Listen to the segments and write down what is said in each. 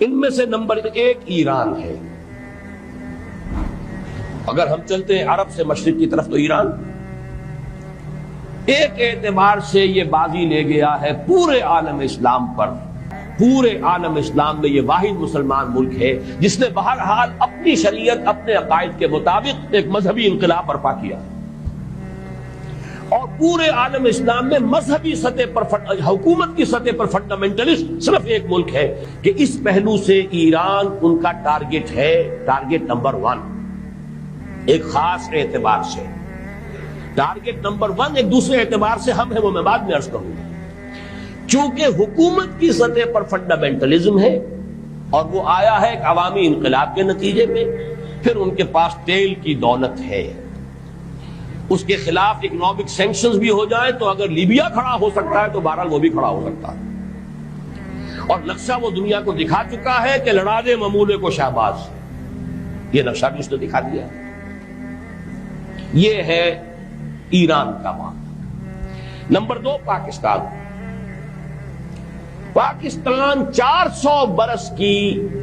ان میں سے نمبر 1 ایران ہے. اگر ہم چلتے ہیں عرب سے مشرق کی طرف تو ایران ایک اعتبار سے یہ بازی لے گیا ہے پورے عالم اسلام پر. پورے عالم اسلام میں یہ واحد مسلمان ملک ہے جس نے بہرحال اپنی شریعت اپنے عقائد کے مطابق ایک مذہبی انقلاب برپا کیا. اور پورے عالم اسلام میں مذہبی سطح پر حکومت کی سطح پر فنڈامنٹلسٹ صرف ایک ملک ہے کہ اس پہلو سے ایران ان کا ٹارگٹ ہے، ٹارگٹ نمبر 1 ایک خاص اعتبار سے. ٹارگٹ نمبر 1 ایک دوسرے اعتبار سے ہم ہیں، وہ میں بعد میں عرض کروں گا. چونکہ حکومت کی سطح پر فنڈامنٹلزم ہے اور وہ آیا ہے ایک عوامی انقلاب کے نتیجے میں، پھر ان کے پاس تیل کی دولت ہے، اس کے خلاف اکنامک سینکشنز بھی ہو جائیں تو اگر لیبیا کھڑا ہو سکتا ہے تو بہرحال وہ بھی کھڑا ہو سکتا ہے. اور نقشہ وہ دنیا کو دکھا چکا ہے کہ لڑا دے ممولے کو شہباز، یہ نقشہ بھی اس نے دکھا دیا. یہ ہے ایران کا معاملہ. نمبر 2 پاکستان. پاکستان 400 برس کی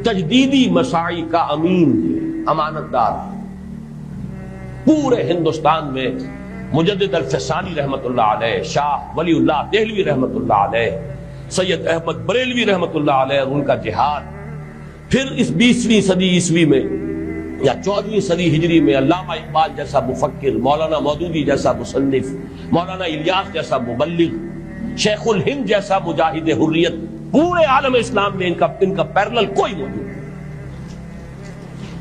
تجدیدی مساعی کا امین ہے، امانت دار. پورے ہندوستان میں مجدد الفسانی رحمت اللہ علیہ، شاہ ولی اللہ دہلوی رحمت اللہ علیہ، سید احمد بریلوی رحمت اللہ علیہ اور ان کا جہاد، پھر اس 20ویں صدی عیسوی میں یا 14ویں صدی ہجری میں علامہ اقبال جیسا مفکر، مولانا مودودی جیسا مصنف، مولانا الیاس جیسا مبلغ، شیخ الہند جیسا مجاہد حریت، پورے عالم اسلام میں ان کا پیرلل کوئی موجود نہیں.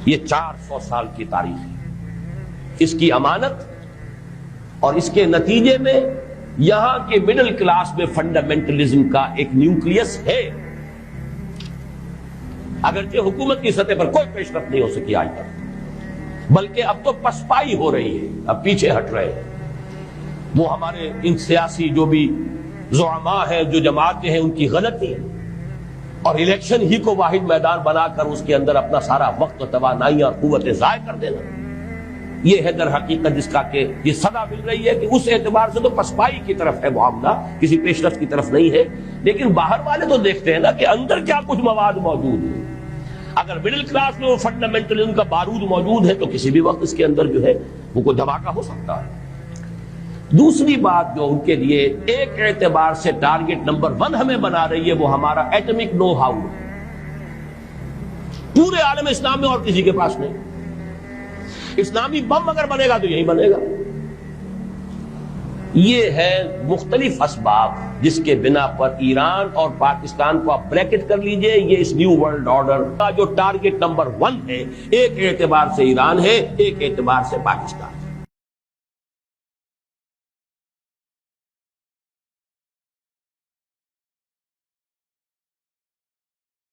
یہ 400 سال کی تاریخ ہے. اس کی امانت اور اس کے نتیجے میں یہاں کے مڈل کلاس میں فنڈامنٹلزم کا ایک نیوکلیس ہے، اگرچہ حکومت کی سطح پر کوئی پیش رفت نہیں ہو سکی آج تک، بلکہ اب تو پسپائی ہو رہی ہے، اب پیچھے ہٹ رہے ہیں. وہ ہمارے ان سیاسی جو بھی زعماء ہیں، جو جماعتیں ہیں، ان کی غلطی ہے اور الیکشن ہی کو واحد میدان بنا کر اس کے اندر اپنا سارا وقت و توانائی اور قوتیں ضائع کر دینا. یہ ہے در حقیقت جس کا کہ یہ صدا مل رہی ہے کہ اس اعتبار سے تو پسپائی کی طرف ہے معاملہ، کسی پیش رفت کی طرف نہیں ہے. لیکن باہر والے تو دیکھتے ہیں نا کہ اندر کیا کچھ مواد موجود ہے. اگر مڈل کلاس میں وہ فنڈامنٹلزم کا بارود موجود ہے تو کسی بھی وقت اس کے اندر جو ہے وہ کوئی دھماکہ ہو سکتا ہے. دوسری بات جو ان کے لیے ایک اعتبار سے ٹارگٹ نمبر 1 ہمیں بنا رہی ہے وہ ہمارا ایٹمک نو ہاؤ. پورے عالم اسلام میں اور کسی کے پاس نہیں. اسلامی بم اگر بنے گا تو یہی بنے گا. یہ ہے مختلف اسباب جس کے بنا پر ایران اور پاکستان کو آپ بریکٹ کر لیجئے. یہ اس نیو ورلڈ آرڈر کا جو ٹارگٹ نمبر 1 ہے، ایک اعتبار سے ایران ہے، ایک اعتبار سے پاکستان.